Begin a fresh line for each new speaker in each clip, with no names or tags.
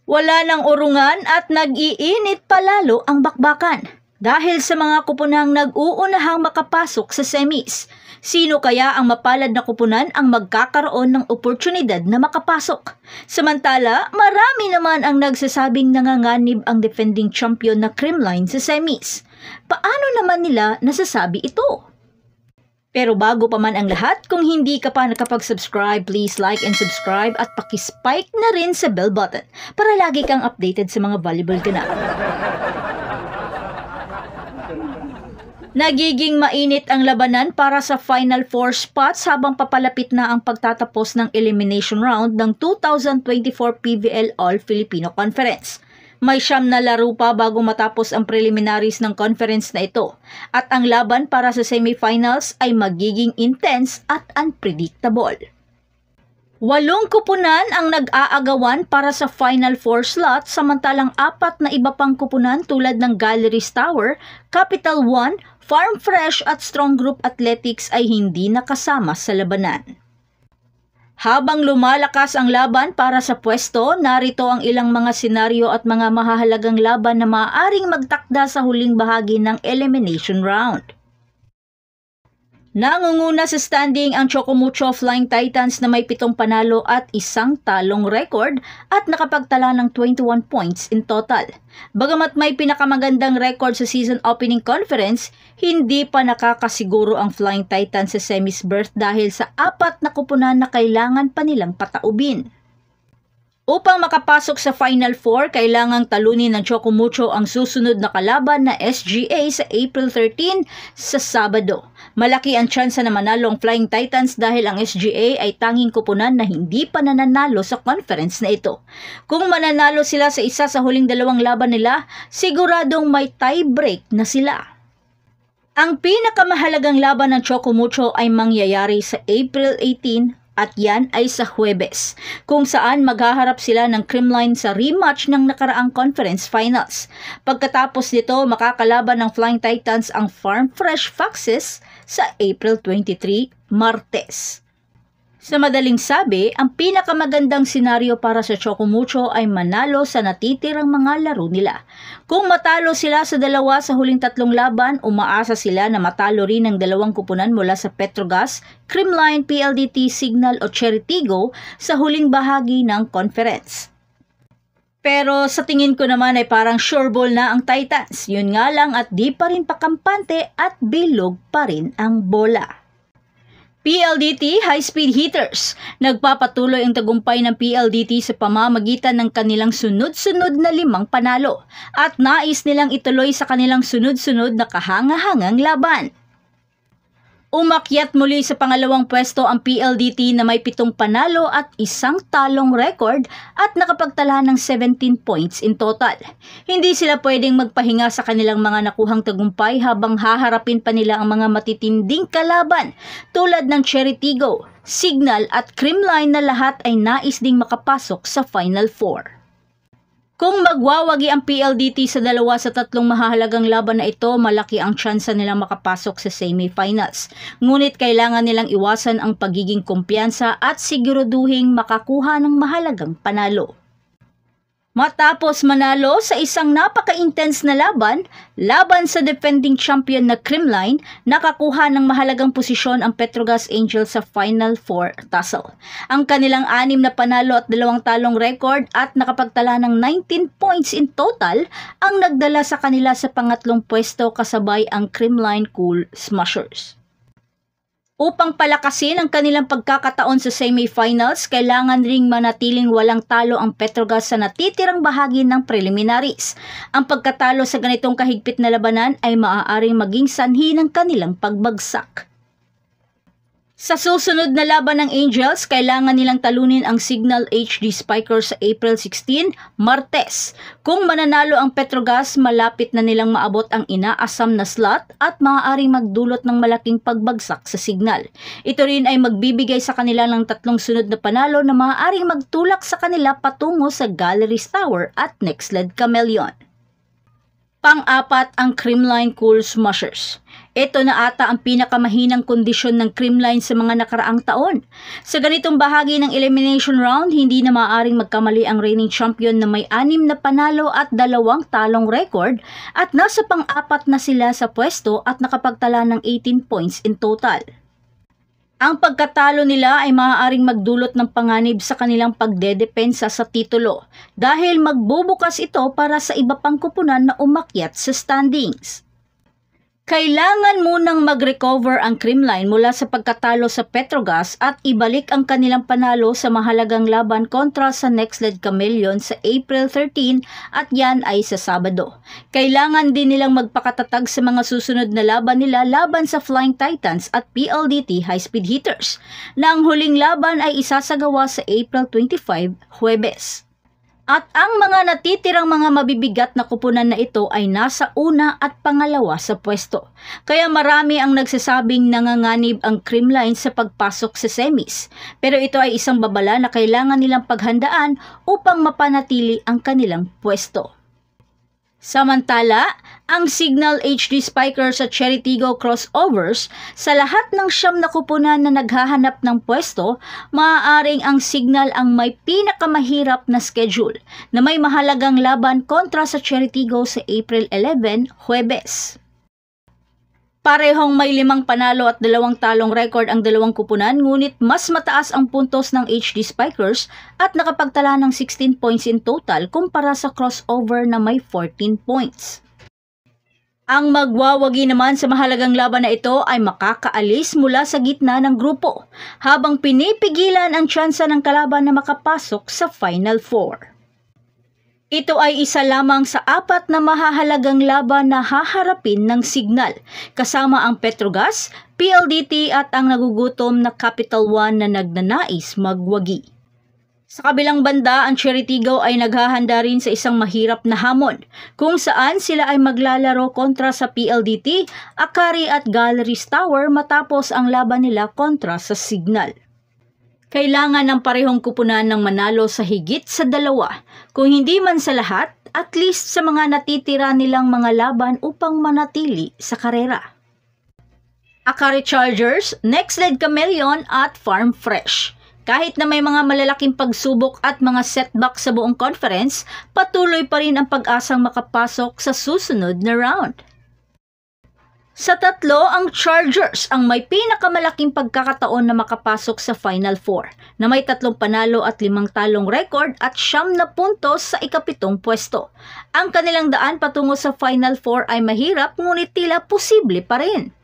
Wala ng urungan at nag-iinit palalo ang bakbakan dahil sa mga kupunang nag-uunahang makapasok sa semis. Sino kaya ang mapalad na kupunan ang magkakaroon ng oportunidad na makapasok? Samantala, marami naman ang nagsasabing nanganganib ang defending champion na Creamline sa semis. Paano naman nila nasasabi ito? Pero bago pa man ang lahat, kung hindi ka pa nakapag-subscribe, please like and subscribe at pakispike na rin sa bell button para lagi kang updated sa mga volleyball ganap. Nagiging mainit ang labanan para sa Final Four spots habang papalapit na ang pagtatapos ng elimination round ng 2024 PVL All-Filipino Conference. May 9 na laro pa bago matapos ang preliminaries ng conference na ito at ang laban para sa semifinals ay magiging intense at unpredictable. 8 kupunan ang nag-aagawan para sa Final Four slot samantalang 4 na iba pang kupunan tulad ng Galleries Tower, Capital One, Farm Fresh at Strong Group Athletics ay hindi nakasama sa labanan. Habang lumalakas ang laban para sa pwesto, narito ang ilang mga senaryo at mga mahahalagang laban na maaaring magtakda sa huling bahagi ng elimination round. Nangunguna sa standing ang Chocomucho Flying Titans na may 7 panalo at 1 talong record at nakapagtala ng 21 points in total. Bagamat may pinakamagandang record sa season opening conference, hindi pa nakakasiguro ang Flying Titans sa semis berth dahil sa 4 na kupunan na kailangan pa nilang pataubin. Upang makapasok sa Final Four, kailangang talunin ng Chocomucho ang susunod na kalaban na SGA sa April 13 sa Sabado. Malaki ang tsansa na manalo ang Flying Titans dahil ang SGA ay tanging kupunan na hindi pa nananalo sa conference na ito. Kung mananalo sila sa isa sa huling 2 laban nila, siguradong may tie-break na sila. Ang pinakamahalagang laban ng Chocomucho ay mangyayari sa April 18 at yan ay sa Huwebes, kung saan maghaharap sila ng Creamline sa rematch ng nakaraang conference finals. Pagkatapos nito, makakalaban ng Flying Titans ang Farm Fresh Foxes sa April 23, Martes. Sa madaling sabi, ang pinakamagandang senaryo para sa Chocomucho ay manalo sa natitirang mga laro nila. Kung matalo sila sa 2 sa huling 3 laban, umaasa sila na matalo rin ng 2 kupunan mula sa Petrogas, Creamline, PLDT, Signal o Cheritigo sa huling bahagi ng conference. Pero sa tingin ko naman ay parang sure ball na ang Titans. Yun nga lang at di pa rin pakampante at bilog pa rin ang bola. PLDT High-Speed Hitters. Nagpapatuloy ang tagumpay ng PLDT sa pamamagitan ng kanilang sunod-sunod na 5 panalo at nais nilang ituloy sa kanilang sunod-sunod na kahanga-hangang laban. Umakyat muli sa pangalawang pwesto ang PLDT na may 7 panalo at 1 talong record at nakapagtala ng 17 points in total. Hindi sila pwedeng magpahinga sa kanilang mga nakuhang tagumpay habang haharapin pa nila ang mga matitinding kalaban tulad ng Cheritigo, Signal at Creamline na lahat ay nais ding makapasok sa Final Four. Kung magwawagi ang PLDT sa 2 sa 3 mahahalagang laban na ito, malaki ang tsansa nilang makapasok sa semifinals. Ngunit kailangan nilang iwasan ang pagiging kumpiyansa at siguraduhing makakuha ng mahalagang panalo. Matapos manalo sa isang napaka-intense na laban sa defending champion na Creamline, nakakuha ng mahalagang posisyon ang Petrogas Angels sa Final Four tussle. Ang kanilang 6 na panalo at 2 talong record at nakapagtala ng 19 points in total ang nagdala sa kanila sa pangatlong pwesto kasabay ang Creamline Cool Smashers. Upang palakasin ang kanilang pagkakataon sa semifinals, kailangan ring manatiling walang talo ang Petrogas sa natitirang bahagi ng preliminaries. Ang pagkatalo sa ganitong kahigpit na labanan ay maaaring maging sanhi ng kanilang pagbagsak. Sa susunod na laban ng Angels, kailangan nilang talunin ang Signal HD Spikers sa April 16, Martes. Kung mananalo ang Petrogas, malapit na nilang maabot ang inaasam na slot at maaaring magdulot ng malaking pagbagsak sa Signal. Ito rin ay magbibigay sa kanila ng 3 sunod na panalo na maaaring magtulak sa kanila patungo sa Galleries Tower at Nextled Chameleon. Pang-apat ang Creamline Cool Smushers. Ito na ata ang pinakamahinang kondisyon ng Creamline sa mga nakaraang taon. Sa ganitong bahagi ng elimination round, hindi na maaaring magkamali ang reigning champion na may 6 na panalo at 2 talong record at nasa pang-apat na sila sa pwesto at nakapagtala ng 18 points in total. Ang pagkatalo nila ay maaaring magdulot ng panganib sa kanilang pagdedepensa sa titulo dahil magbubukas ito para sa iba pang kupunan na umakyat sa standings. Kailangan munang mag-recover ang Creamline mula sa pagkatalo sa Petrogas at ibalik ang kanilang panalo sa mahalagang laban kontra sa Nextled Chameleon sa April 13 at yan ay sa Sabado. Kailangan din nilang magpakatatag sa mga susunod na laban nila laban sa Flying Titans at PLDT High Speed Hitters na ang huling laban ay isasagawa sa April 25, Huwebes. At ang mga natitirang mga mabibigat na kupunan na ito ay nasa una at pangalawa sa pwesto. Kaya marami ang nagsasabing nanganganib ang Creamline sa pagpasok sa semis. Pero ito ay isang babala na kailangan nilang paghandaan upang mapanatili ang kanilang pwesto. Samantala, ang Signal HD Spikers at Cheritigo Crossovers, sa lahat ng 9 na kupunan na naghahanap ng pwesto, maaaring ang Signal ang may pinakamahirap na schedule na may mahalagang laban kontra sa Cheritigo sa April 11, Huwebes. Parehong may 5 panalo at 2 talong record ang 2 kupunan, ngunit mas mataas ang puntos ng HD Spikers at nakapagtala ng 16 points in total kumpara sa Crossover na may 14 points. Ang magwawagi naman sa mahalagang laban na ito ay makakaalis mula sa gitna ng grupo, habang pinipigilan ang tsansa ng kalaban na makapasok sa Final Four. Ito ay isa lamang sa 4 na mahahalagang laban na haharapin ng Signal, kasama ang Petrogas, PLDT at ang nagugutom na Capital One na nagnanais magwagi. Sa kabilang banda, ang Cheritigo ay naghahanda rin sa isang mahirap na hamon, kung saan sila ay maglalaro kontra sa PLDT, Akari at Galleries Tower matapos ang laban nila kontra sa Signal. Kailangan ng parehong kupunan ng manalo sa higit sa 2, kung hindi man sa lahat, at least sa mga natitira nilang mga laban upang manatili sa karera. Akari Chargers, Nextled Chameleon at Farm Fresh. Kahit na may mga malalaking pagsubok at mga setback sa buong conference, patuloy pa rin ang pag-asang makapasok sa susunod na round. Sa 3, ang Chargers ang may pinakamalaking pagkakataon na makapasok sa Final Four, na may 3 panalo at 5 talong record at 9 na puntos sa ika-7 pwesto. Ang kanilang daan patungo sa Final Four ay mahirap, ngunit tila posible pa rin.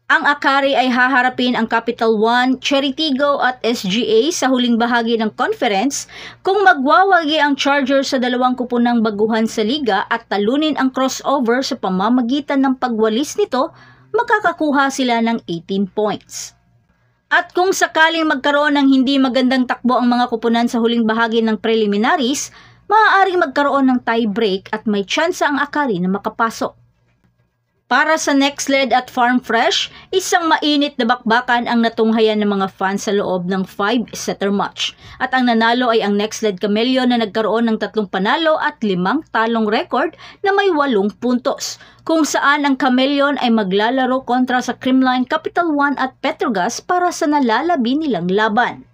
Ang Akari ay haharapin ang Capital One, Cheritigo at SGA sa huling bahagi ng conference kung magwawagi ang Chargers sa 2 kupunang baguhan sa liga at talunin ang Crossover sa pamamagitan ng pagwalis nito, makakakuha sila ng 18 points. At kung sakaling magkaroon ng hindi magandang takbo ang mga kupunan sa huling bahagi ng preliminaries, maaaring magkaroon ng tie-break at may tsansa ang Akari na makapasok. Para sa Nextled at Farm Fresh, isang mainit na bakbakan ang natunghayan ng mga fans sa loob ng 5-setter match. At ang nanalo ay ang Nextled Chameleon na nagkaroon ng 3 panalo at 5 talong record na may 8 puntos, kung saan ang Chameleon ay maglalaro kontra sa Creamline, Capital One at Petrogas para sa nalalabi nilang laban.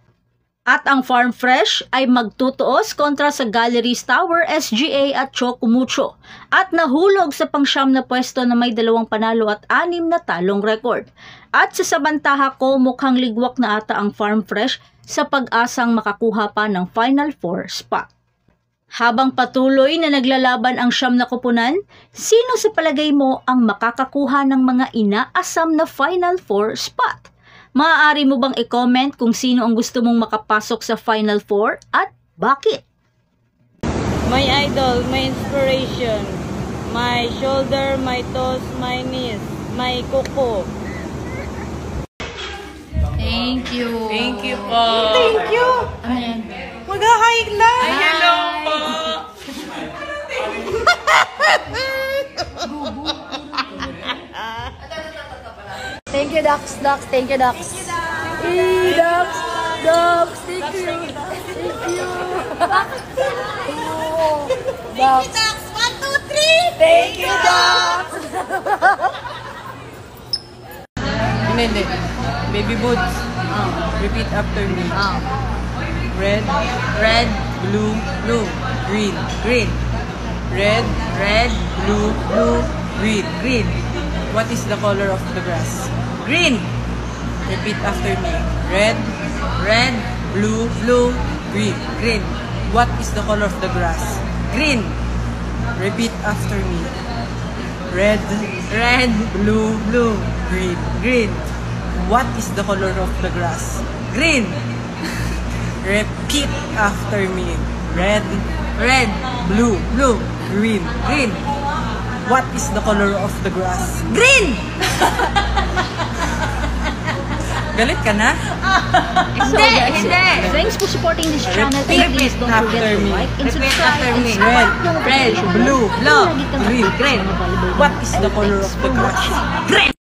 At ang Farm Fresh ay magtutuos kontra sa Galleries Tower, SGA at Chocumucho at nahulog sa pang-9 na pwesto na may 2 panalo at 6 na talong record. At sa sabantaha ko, mukhang ligwak na ata ang Farm Fresh sa pag-asang makakuha pa ng Final Four spot. Habang patuloy na naglalaban ang 9 na kupunan, sino sa palagay mo ang makakakuha ng mga inaasam na Final Four spot? Maaari mo bang i-comment kung sino ang gusto mong makapasok sa Final Four at bakit?
My idol, my inspiration, my shoulder, my toes, my knees, my kuko.
Thank you.
Thank you po.
Thank you.
Ayan.
Mag-hi na.
Ay, hello po.
Thank you, Dax. Thank you, Dax. Hey, Dax. Dax, thank you. Thank you. Oh, Dax.
1, 2, 3.
Thank you, Docs!
Hindi. Baby boots. Repeat after me. Red,
Red,
blue, green.
green.
Red,
Red,
blue, green.
green.
What is the color of the grass?
Green.
Repeat after me. Red,
Red,
blue, green.
green.
What is the color of the grass?
Green.
Repeat after me. Red,
Red,
blue, green.
green.
What is the color of the grass?
Green.
Repeat after me. Red,
Red,
blue, green.
green.
What is the color of the grass?
Green!
Galit ka na?
Hindi.
Thanks for supporting this channel and
Repeat
please don't
after
forget to
me.
like and
Repeat
subscribe
after
and
me.
smash
Red,
the notification
blue,
bell para lagi kang
green.
updated sa mga valuable
What is the color of the grass?
Green!